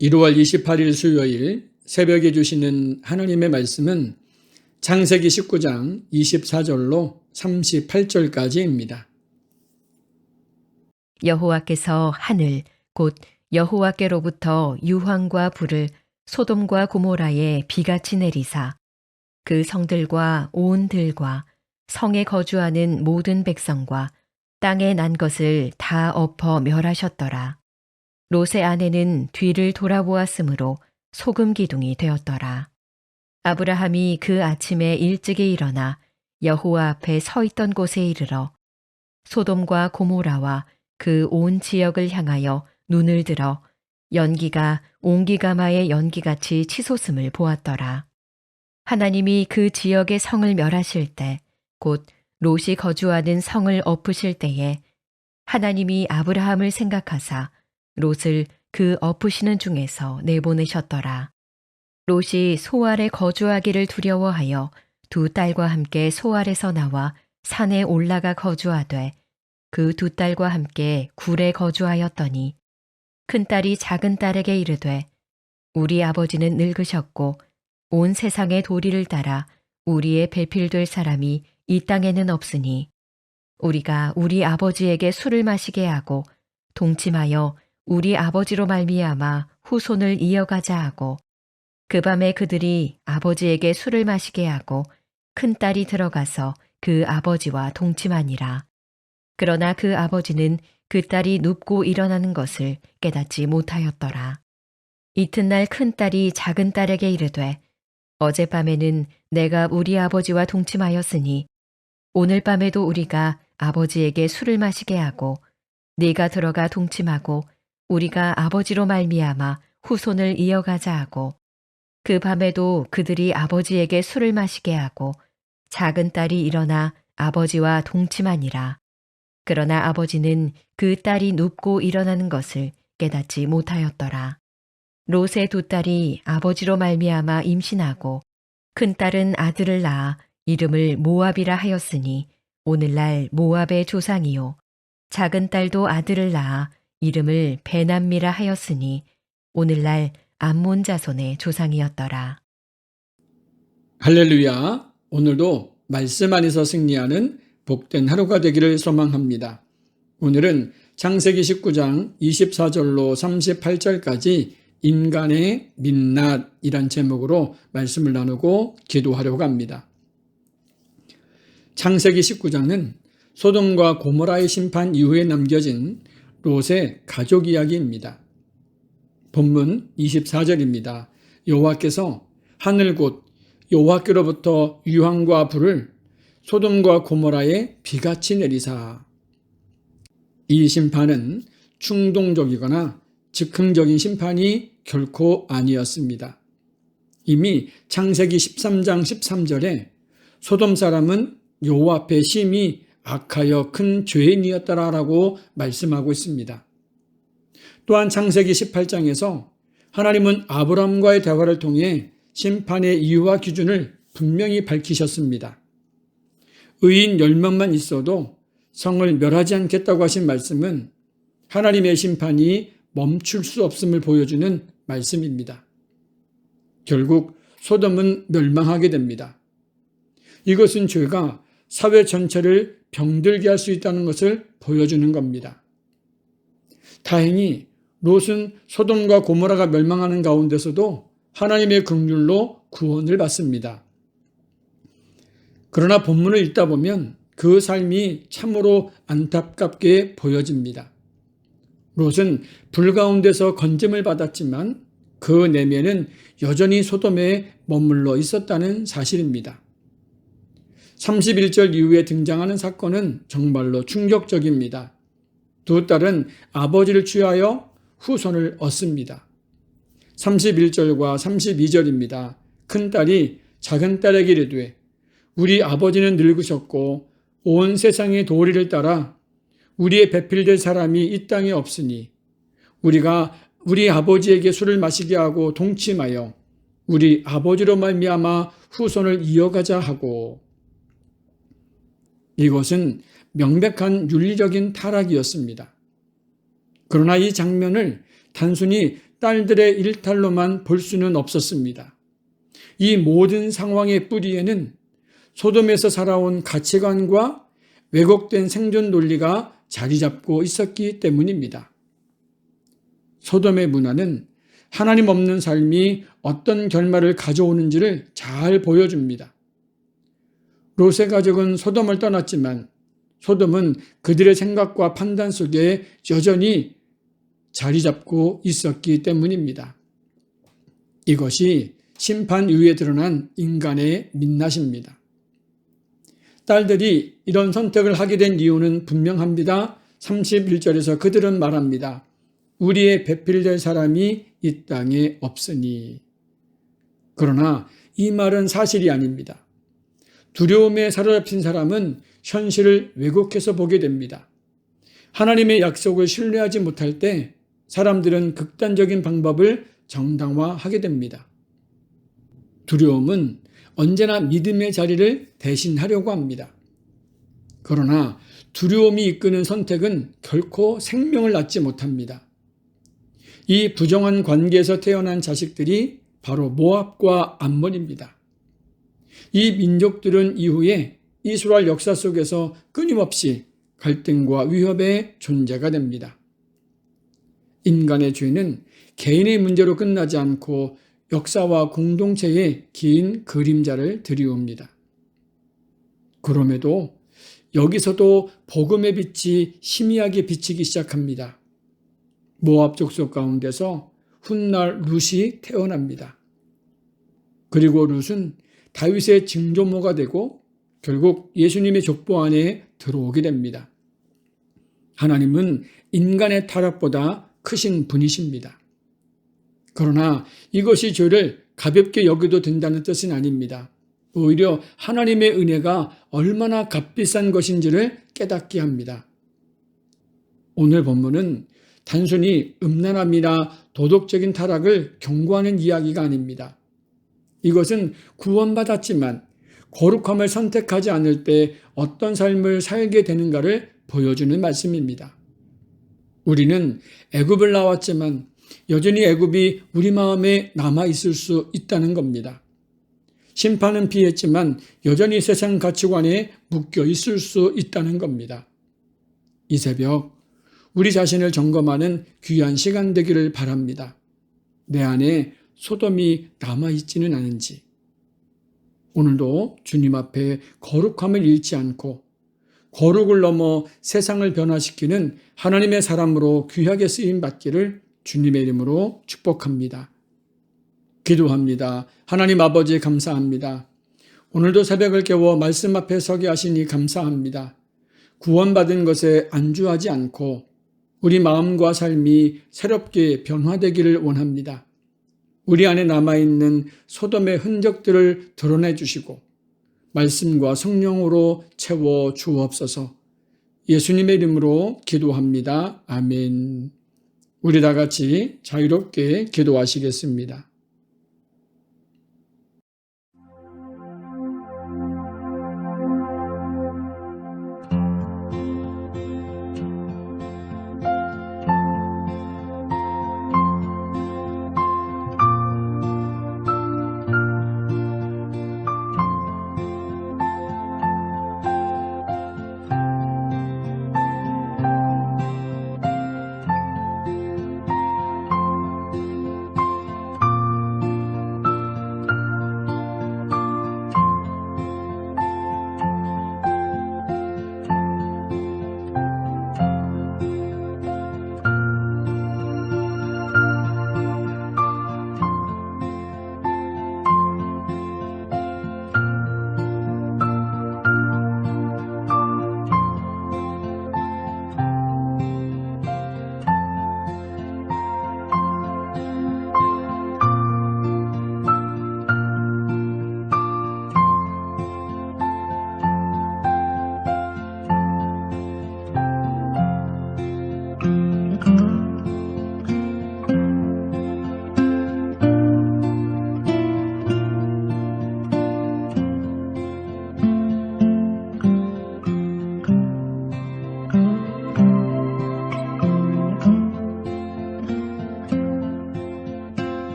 1월 28일 수요일 새벽에 주시는 하나님의 말씀은 창세기 19장 24절로 38절까지입니다. 여호와께서 하늘 곧 여호와께로부터 유황과 불을 소돔과 고모라에 비같이 내리사 그 성들과 온 들과 성에 거주하는 모든 백성과 땅에 난 것을 다 엎어 멸하셨더라. 롯의 아내는 뒤를 돌아보았으므로 소금 기둥이 되었더라. 아브라함이 그 아침에 일찍이 일어나 여호와 앞에 서 있던 곳에 이르러 소돔과 고모라와 그 온 지역을 향하여 눈을 들어 연기가 옹기가마의 연기같이 치솟음을 보았더라. 하나님이 그 지역의 성을 멸하실 때, 곧 롯이 거주하는 성을 엎으실 때에 하나님이 아브라함을 생각하사 롯을 그 엎으시는 중에서 내보내셨더라. 롯이 소알에 거주하기를 두려워하여 두 딸과 함께 소알에서 나와 산에 올라가 거주하되 그 두 딸과 함께 굴에 거주하였더니 큰딸이 작은 딸에게 이르되 우리 아버지는 늙으셨고 온 세상의 도리를 따라 우리의 배필될 사람이 이 땅에는 없으니 우리가 우리 아버지에게 술을 마시게 하고 동침하여 우리 아버지로 말미암아 후손을 이어가자 하고 그 밤에 그들이 아버지에게 술을 마시게 하고 큰딸이 들어가서 그 아버지와 동침하니라. 그러나 그 아버지는 그 딸이 눕고 일어나는 것을 깨닫지 못하였더라. 이튿날 큰딸이 작은 딸에게 이르되 어젯밤에는 내가 우리 아버지와 동침하였으니 오늘 밤에도 우리가 아버지에게 술을 마시게 하고 네가 들어가 동침하고 우리가 아버지로 말미암아 후손을 이어가자 하고 그 밤에도 그들이 아버지에게 술을 마시게 하고 작은 딸이 일어나 아버지와 동침하니라. 그러나 아버지는 그 딸이 눕고 일어나는 것을 깨닫지 못하였더라. 롯의 두 딸이 아버지로 말미암아 임신하고 큰딸은 아들을 낳아 이름을 모압이라 하였으니 오늘날 모압의 조상이요 작은 딸도 아들을 낳아 이름을 베남미라 하였으니 오늘날 암몬 자손의 조상이었더라. 할렐루야. 오늘도 말씀 안에서 승리하는 복된 하루가 되기를 소망합니다. 오늘은 창세기 19장 24절로 38절까지 인간의 민낯이란 제목으로 말씀을 나누고 기도하려고 합니다. 창세기 19장은 소돔과 고모라의 심판 이후에 남겨진 롯의 가족 이야기입니다. 본문 24절입니다. 여호와께서 하늘 곧 여호와께로부터 유황과 불을 소돔과 고모라에 비같이 내리사. 이 심판은 충동적이거나 즉흥적인 심판이 결코 아니었습니다. 이미 창세기 13장 13절에 소돔 사람은 여호와 앞에 심히 악하여 큰 죄인이었더라라고 말씀하고 있습니다. 또한 창세기 18장에서 하나님은 아브라함과의 대화를 통해 심판의 이유와 기준을 분명히 밝히셨습니다. 의인 10명만 있어도 성을 멸하지 않겠다고 하신 말씀은 하나님의 심판이 멈출 수 없음을 보여주는 말씀입니다. 결국 소돔은 멸망하게 됩니다. 이것은 죄가 사회 전체를 병들게 할 수 있다는 것을 보여주는 겁니다. 다행히 롯은 소돔과 고모라가 멸망하는 가운데서도 하나님의 긍휼로 구원을 받습니다. 그러나 본문을 읽다 보면 그 삶이 참으로 안타깝게 보여집니다. 롯은 불 가운데서 건짐을 받았지만 그 내면은 여전히 소돔에 머물러 있었다는 사실입니다. 31절 이후에 등장하는 사건은 정말로 충격적입니다. 두 딸은 아버지를 취하여 후손을 얻습니다. 31절과 32절입니다. 큰딸이 작은 딸에게 이르되 우리 아버지는 늙으셨고 온 세상의 도리를 따라 우리의 배필될 사람이 이 땅에 없으니 우리가 우리 아버지에게 술을 마시게 하고 동침하여 우리 아버지로 말미암아 후손을 이어가자 하고. 이것은 명백한 윤리적인 타락이었습니다. 그러나 이 장면을 단순히 딸들의 일탈로만 볼 수는 없었습니다. 이 모든 상황의 뿌리에는 소돔에서 살아온 가치관과 왜곡된 생존 논리가 자리 잡고 있었기 때문입니다. 소돔의 문화는 하나님 없는 삶이 어떤 결말을 가져오는지를 잘 보여줍니다. 롯의 가족은 소돔을 떠났지만 소돔은 그들의 생각과 판단 속에 여전히 자리 잡고 있었기 때문입니다. 이것이 심판 이후에 드러난 인간의 민낯입니다. 딸들이 이런 선택을 하게 된 이유는 분명합니다. 31절에서 그들은 말합니다. 우리의 배필될 사람이 이 땅에 없으니. 그러나 이 말은 사실이 아닙니다. 두려움에 사로잡힌 사람은 현실을 왜곡해서 보게 됩니다. 하나님의 약속을 신뢰하지 못할 때 사람들은 극단적인 방법을 정당화하게 됩니다. 두려움은 언제나 믿음의 자리를 대신하려고 합니다. 그러나 두려움이 이끄는 선택은 결코 생명을 낳지 못합니다. 이 부정한 관계에서 태어난 자식들이 바로 모압과 암몬입니다. 이 민족들은 이후에 이스라엘 역사 속에서 끊임없이 갈등과 위협의 존재가 됩니다. 인간의 죄는 개인의 문제로 끝나지 않고 역사와 공동체의 긴 그림자를 드리웁니다. 그럼에도 여기서도 복음의 빛이 희미하게 비치기 시작합니다. 모압 족속 가운데서 훗날 룻이 태어납니다. 그리고 룻은 다윗의 증조모가 되고 결국 예수님의 족보 안에 들어오게 됩니다. 하나님은 인간의 타락보다 크신 분이십니다. 그러나 이것이 죄를 가볍게 여겨도 된다는 뜻은 아닙니다. 오히려 하나님의 은혜가 얼마나 값비싼 것인지를 깨닫게 합니다. 오늘 본문은 단순히 음란함이나 도덕적인 타락을 경고하는 이야기가 아닙니다. 이것은 구원받았지만 거룩함을 선택하지 않을 때 어떤 삶을 살게 되는가를 보여주는 말씀입니다. 우리는 애굽을 나왔지만 여전히 애굽이 우리 마음에 남아 있을 수 있다는 겁니다. 심판은 피했지만 여전히 세상 가치관에 묶여 있을 수 있다는 겁니다. 이 새벽 우리 자신을 점검하는 귀한 시간 되기를 바랍니다. 내 안에 소돔이 남아있지는 않은지. 오늘도 주님 앞에 거룩함을 잃지 않고 거룩을 넘어 세상을 변화시키는 하나님의 사람으로 귀하게 쓰임받기를 주님의 이름으로 축복합니다. 기도합니다. 하나님 아버지 감사합니다. 오늘도 새벽을 깨워 말씀 앞에 서게 하시니 감사합니다. 구원받은 것에 안주하지 않고 우리 마음과 삶이 새롭게 변화되기를 원합니다. 우리 안에 남아있는 소돔의 흔적들을 드러내 주시고 말씀과 성령으로 채워 주옵소서. 예수님의 이름으로 기도합니다. 아멘. 우리 다 같이 자유롭게 기도하시겠습니다.